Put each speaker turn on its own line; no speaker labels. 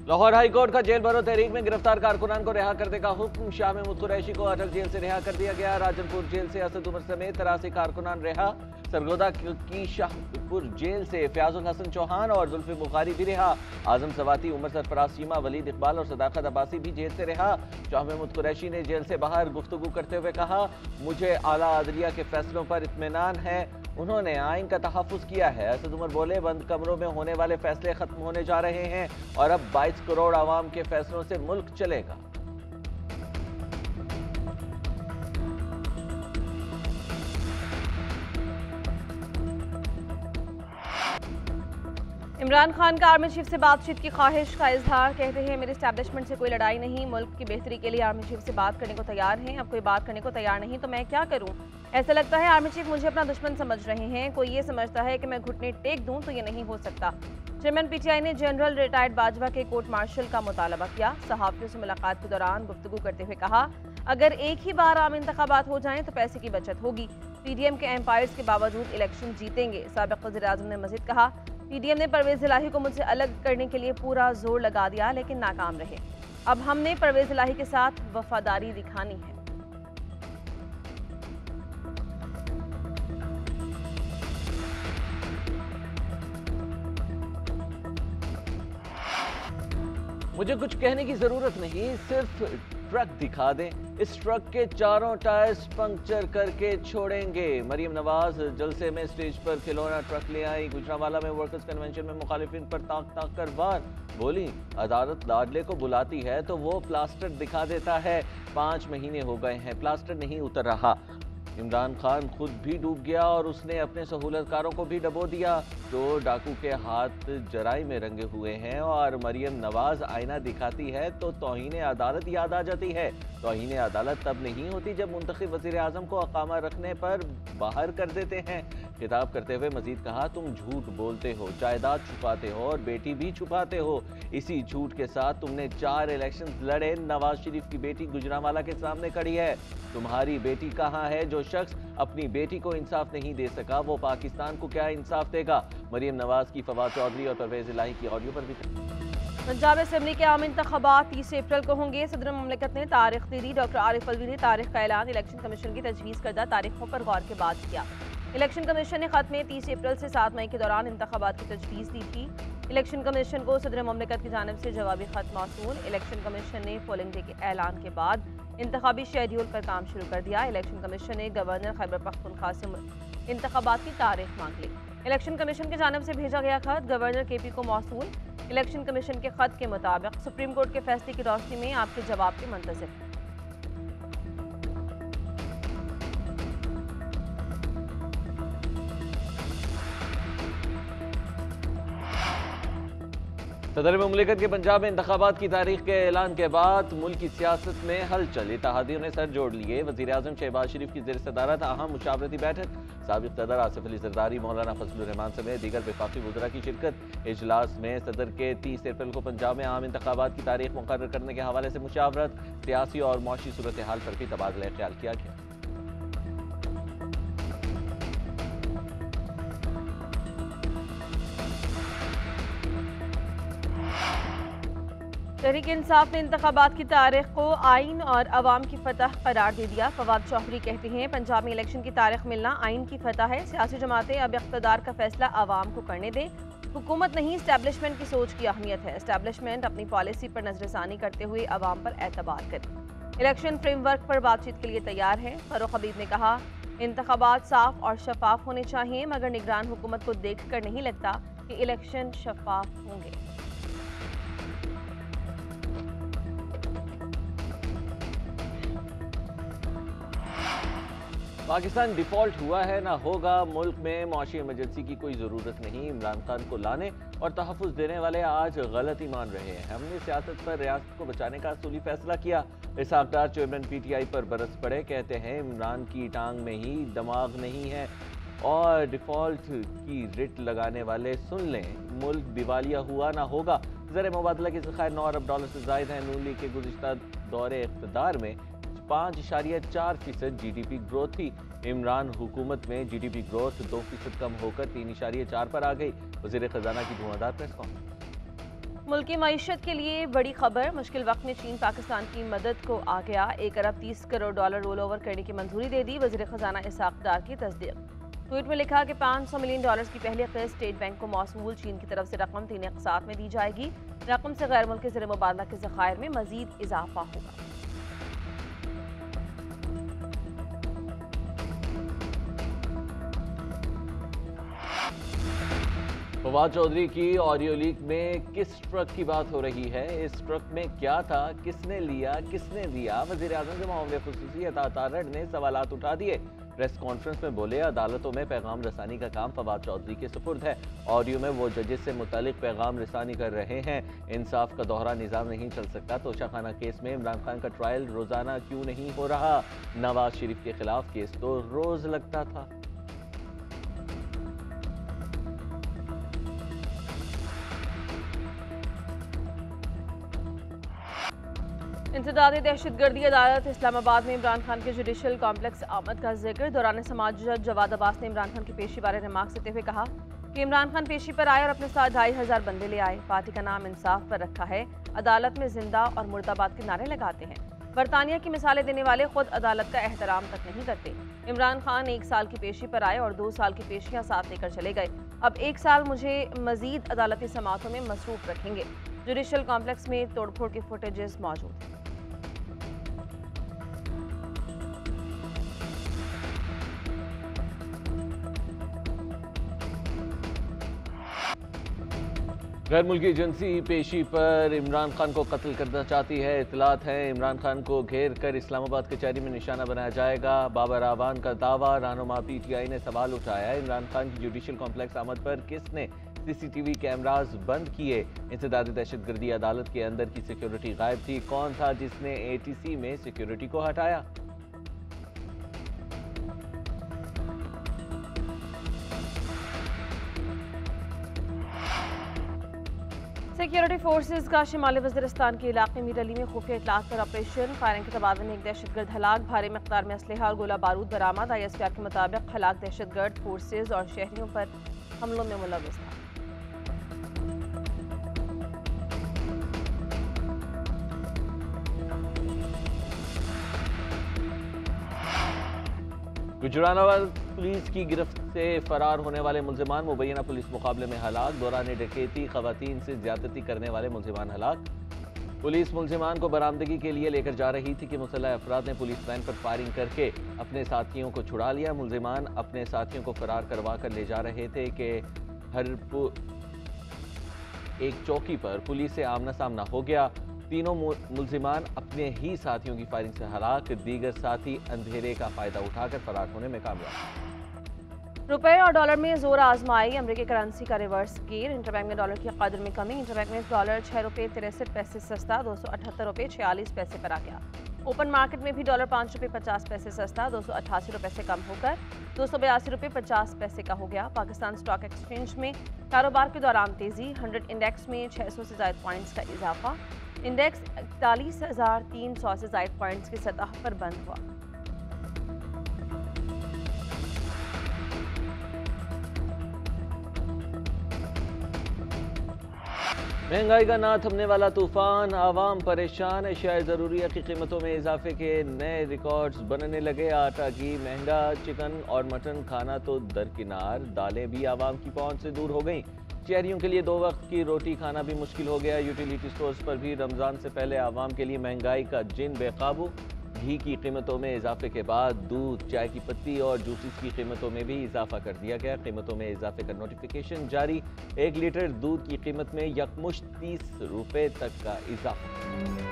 Lahore high court का jail भरो तहरीक में गिरफ्तार कारकुनान को रिहा करने का हुक्म। शाह महमूद कुरैशी को अटक जेल से रिहा कर दिया गया। राजनपुर जेल से असद उमर समेत 83 कारकुनान रिहा। सरगोदा की शाहपुर जेल से फयाजुल हसन चौहान और जुल्फी बुखारी भी रिहा। आजम सवाती, उमर सरफराज चीमा, वलीद इकबाल और सदाकत अब्बासी भी जेल से रिहा। शाह महमूद कुरैशी ने जेल से बाहर गुफ्तगू करते हुए कहा, मुझे आला अदलिया के फैसलों पर इत्मीनान है, उन्होंने आइन का तहफ़्फ़ुज़ किया है। असद उमर बोले, बंद कमरों में होने वाले फैसले खत्म होने जा रहे हैं और अब 22 करोड़ आवाम के फैसलों से मुल्क चलेगा।
इमरान खान का आर्मी चीफ से बातचीत की ख्वाहिश का इजहार। कहते हैं, मेरे एस्टैब्लिशमेंट से कोई लड़ाई नहीं, मुल्क की बेहतरी के लिए आर्मी चीफ से बात करने को तैयार हैं। अब कोई बात करने को तैयार नहीं तो मैं क्या करूं? ऐसा लगता है आर्मी चीफ मुझे अपना दुश्मन समझ रहे हैं। कोई ये समझता है कि मैं घुटने टेक दूं तो ये नहीं हो सकता। चेयरमैन पीटीआई ने जनरल रिटायर्ड बाजवा के कोर्ट मार्शल का मुतालबा किया। सहाफ़ियों से मुलाकात के दौरान गुफ्तगू करते हुए कहा, अगर एक ही बार आम इंतखाबात हो जाएं तो पैसे की बचत होगी। पीडीएम के एम्पायर्स के बावजूद इलेक्शन जीतेंगे। साबिक़ वज़ीर-ए-आज़म ने मज़ीद कहा, पीडीएम ने परवेज़ इलाही को मुझसे अलग करने के लिए पूरा जोर लगा दिया लेकिन नाकाम रहे। अब हमने परवेज़ इलाही के साथ वफादारी दिखानी है।
मुझे कुछ कहने की जरूरत नहीं, सिर्फ ट्रक दिखा दें, इस ट्रक के चारों टायर्स पंक्चर करके छोड़ेंगे। मरियम नवाज जलसे में स्टेज पर खिलौना ट्रक ले आई। गुजरांवाला में वर्कर्स कन्वेंशन में मुखालिफिन पर ताक ताक कर वार। बोली, अदालत लाडले को बुलाती है तो वो प्लास्टर दिखा देता है। 5 महीने हो गए हैं, प्लास्टर नहीं उतर रहा। इमरान खान खुद भी डूब गया और उसने अपने सहूलतकारों को भी डबो दिया। जो डाकू के हाथ जराई में रंगे हुए हैं और मरियम नवाज आईना दिखाती है तो तौहीन अदालत याद आ जाती है। तौहीन अदालत तब नहीं होती जब मुंतखब वज़ीर आज़म को अकामा रखने पर बाहर कर देते हैं। खिताब करते हुए मजीद कहा, तुम झूठ बोलते हो, जायदाद छुपाते हो और बेटी भी छुपाते हो। इसी झूठ के साथ तुमने 4 इलेक्शन लड़े। नवाज शरीफ की बेटी गुजरांवाला के सामने खड़ी है। तुम्हारी बेटी कहाँ है? जो शख्स अपनी बेटी को इंसाफ नहीं दे सका वो पाकिस्तान को क्या इंसाफ देगा? मरियम नवाज की फवाद चौधरी और परवेज इलाही की ऑडियो पर भी।
पंजाब असेंबली के आम इंतखाबात 30 अप्रैल को होंगे। सदर मुमलिकत ने तारीख दे दी। डॉक्टर आरिफ अलवी ने तारीख का ऐलान इलेक्शन कमीशन की तजवीज़ करदा तारीखों पर गौर के बाद किया। इलेक्शन कमीशन ने खत में 30 अप्रैल से 7 मई के दौरान इंतखाबात की तजवीज़ दी थी। इलेक्शन कमीशन को सदर मुमलिकत की जानिब से जवाबी खत मौसूल। इलेक्शन कमीशन ने पोलिंग डे के ऐलान के बाद इंतखाबी शेड्यूल पर काम शुरू कर दिया। इलेक्शन कमीशन ने गवर्नर खैबर पख्तूनख्वा से इंतखाबात की तारीख मांग ली। इलेक्शन कमीशन की जानिब से भेजा गया खत गवर्नर केपी को मौसूल। इलेक्शन कमीशन के खत के मुताबिक सुप्रीम कोर्ट के फैसले की रोशनी में आपके जवाब के मुंतज़िर।
सदर मुमलिकत के पंजाब में इंतखाबात की तारीख के ऐलान के बाद मुल्क की सियासत में हलचल। इत्तेहादियों ने सर जोड़ लिए। वज़ीर आज़म शहबाज शरीफ की ज़ेर सदारत अहम मुशावरती बैठक। साबिक़ सदर आसिफ अली ज़रदारी, मौलाना फजलुर रहमान समेत दीगर वफाकी वज़रा की शिरकत। इजलास में सदर के 30 अप्रैल को पंजाब में आम इंतखाबात की तारीख मुकर्रर करने के हवाले से मुशावरत। सियासी और मौशी सूरत हाल पर भी तबादला ख्याल किया गया।
तहरीक इंसाफ ने इंतखाबात की तारीख को आइन और अवाम की फतह करार दे दिया। फवाद चौधरी कहते हैं, पंजाब में इलेक्शन की तारीख मिलना आइन की फतह है। सियासी जमातें अब इख्तिदार का फैसला अवाम को करने दें। हुकूमत नहीं, इस्टेब्लिशमेंट की सोच की अहमियत है। इस्टेब्लिशमेंट अपनी पॉलिसी पर नजरसानी करते हुए अवाम पर एतबार करे। इलेक्शन फ्रेमवर्क पर बातचीत के लिए तैयार है। फारूक हबीब ने कहा, इंतखाबात साफ और शफाफ होने चाहिए मगर निगरान हुकूमत को देख कर नहीं लगता कि इलेक्शन शफाफ होंगे।
पाकिस्तान डिफॉल्ट हुआ है, ना होगा। मुल्क में मौशी इमरजेंसी की कोई ज़रूरत नहीं। इमरान खान को लाने और तहफ़्फ़ुज़ देने वाले आज गलती मान रहे हैं। हमने सियासत पर रियासत को बचाने का असूली फैसला किया। इसहाक़ डार चेयरमैन पीटीआई पर बरस पड़े। कहते हैं, इमरान की टांग में ही दिमाग नहीं है और डिफ़ॉल्ट की रिट लगाने वाले सुन लें, मुल्क दिवालिया हुआ ना होगा। ज़र मुबादला के ज़खायर 9 अरब डॉलर से ज़ायद है। नून लीग के गुज़िश्ता दौरे इक़्तिदार में 5.4% GDP ग्रोथ थी। इमरान हुकूमत में GDP ग्रोथ 2% कम होकर 3.4 पर आ गई। वज़ीर ख़जाना की धुआंधार प्रेस कॉन्फ्रेंस।
मुल्क की मईशत के लिए बड़ी खबर, मुश्किल वक्त में चीन पाकिस्तान की मदद को आ गया। 1 अरब 30 करोड़ डॉलर रोल ओवर करने की मंजूरी दे दी। वज़ीर खजाना इसहाक डार की तस्दीक। ट्वीट में लिखा कि 500 मिलियन डॉलर्स की पहली किस्त स्टेट बैंक को मौसूल। चीन की तरफ से रकम 3 अक़सात में दी जाएगी। रकम से गैर मुल्की ज़र मुबादला के ज़खायर में मजीद इजाफा होगा।
फवाद चौधरी की ऑडियो लीक में किस ट्रक की बात हो रही है? इस ट्रक में क्या था, किसने लिया, किसने दिया? वज़ीर आज़म के मामले ख़ुसूसी अता तारड़ ने सवालात उठा दिए। प्रेस कॉन्फ्रेंस में बोले, अदालतों में पैगाम रसानी का काम फवाद चौधरी के सुपुर्द है। ऑडियो में वो जजेस से मुतालिक पैगाम रसानी कर रहे हैं। इंसाफ का दोहरा निज़ाम नहीं चल सकता। तोशाखाना केस में इमरान खान का ट्रायल रोज़ाना क्यों नहीं हो रहा? नवाज शरीफ के खिलाफ केस तो रोज़ लगता था।
इंसदादी दहशतगर्दी अदालत इस्लामाबाद में इमरान खान के जुडिशल कॉम्प्लेक्स आमद का जिक्र। दौरान समाज जज जवाद अब्बास ने इमरान खान की पेशी बारे रिमार्क देते हुए कहा कि इमरान खान पेशी पर आए और अपने साथ 2500 बंदे ले आए। पार्टी का नाम इंसाफ पर रखा है। अदालत में जिंदा और मुर्दाबाद के नारे लगाते हैं। बरतानिया की मिसालें देने वाले खुद अदालत का एहतराम तक नहीं करते। इमरान खान 1 साल की पेशी पर आए और 2 साल की पेशियां साथ लेकर चले गए। अब 1 साल मुझे मजीद अदालती समातों में मसरूफ रखेंगे। जुडिशल कॉम्प्लेक्स में तोड़फोड़ की फुटेजेस मौजूद हैं।
गैर मुल्की एजेंसी पेशी पर इमरान खान को कत्ल करना चाहती है। इतलात है इमरान खान को घेर कर इस्लामाबाद कचहरी में निशाना बनाया जाएगा। बाबर आवान का दावा। रहनुमा PTI ने सवाल उठाया, इमरान खान की जुडिशल कॉम्प्लेक्स आमद पर किसने CCTV कैमरास बंद किए? इंसदादी दहशतगर्दी अदालत के अंदर की सिक्योरिटी गायब थी। कौन था जिसने ATC में सिक्योरिटी को हटाया?
सिक्योरिटी फोर्सेज का शिमाली वज़ीरिस्तान के इलाके मीर अली में खुफिया इतलात पर ऑपरेशन। फायरिंग के तबादले में एक दहशतगर्द हलाक। भारी मकदार में असलहा और गोला बारूद बरामद। ISPR के मुताबिक हलाक दहशतगर्द फोर्सेज और शहरियों पर हमलों में मुलव्वस था।
गुजरानावाला पुलिस की गिरफ्त से फरार होने वाले मुल्जिमान मुबैना पुलिस मुकाबले में हलाक। दौरान डकैती खवातीन से ज्यादती करने वाले मुल्जिमान हलाक। पुलिस मुल्जिमान को बरामदगी के लिए लेकर जा रही थी कि मुसल्लह अफराद ने पुलिस वैन पर फायरिंग करके अपने साथियों को छुड़ा लिया। मुल्जिमान अपने साथियों को फरार करवा कर ले जा रहे थे कि एक चौकी पर पुलिस से आमना सामना हो गया। तीनों मुल्जिमान अपने ही साथियों की फायरिंग से हलाक। दीगर साथी अंधेरे का फायदा उठाकर फरार होने में कामयाब।
रुपए और डॉलर में जोर आजमाई। अमेरिकी करेंसी का रिवर्स गियर। इंटरबैंक में डॉलर की कदर में कमी। इंटरबैंक में डॉलर 6 रुपये 63 पैसे सस्ता 278 रुपये 46 पैसे पर आ गया। ओपन मार्केट में भी डॉलर 5 रुपये 50 पैसे सस्ता 288 रुपये से कम होकर 282 रुपये 50 पैसे का हो गया। पाकिस्तान स्टॉक एक्सचेंज में कारोबार के दौरान तेजी। 100 इंडेक्स में 600 से ज्यादा पॉइंट्स का इजाफा। इंडेक्स 41,300 से ज्यादा पॉइंट्स की सतह पर बंद हुआ।
महंगाई का ना थमने वाला तूफान। आवाम परेशान। अशियाए ज़रूरिया की कीमतों में इजाफे के नए रिकॉर्ड्स बनने लगे। आटा घी महंगा। चिकन और मटन खाना तो दरकिनार, दालें भी आवाम की पहुंच से दूर हो गईं। शहरियों के लिए 2 वक्त की रोटी खाना भी मुश्किल हो गया। यूटिलिटी स्टोर्स पर भी रमज़ान से पहले आवाम के लिए महंगाई का जिन बेकाबू। घी की कीमतों में इजाफे के बाद दूध, चाय की पत्ती और जूसेस की कीमतों में भी इजाफा कर दिया गया। कीमतों में इजाफे का नोटिफिकेशन जारी। 1 लीटर दूध की कीमत में यकमुश्त 30 रुपये तक का इजाफा।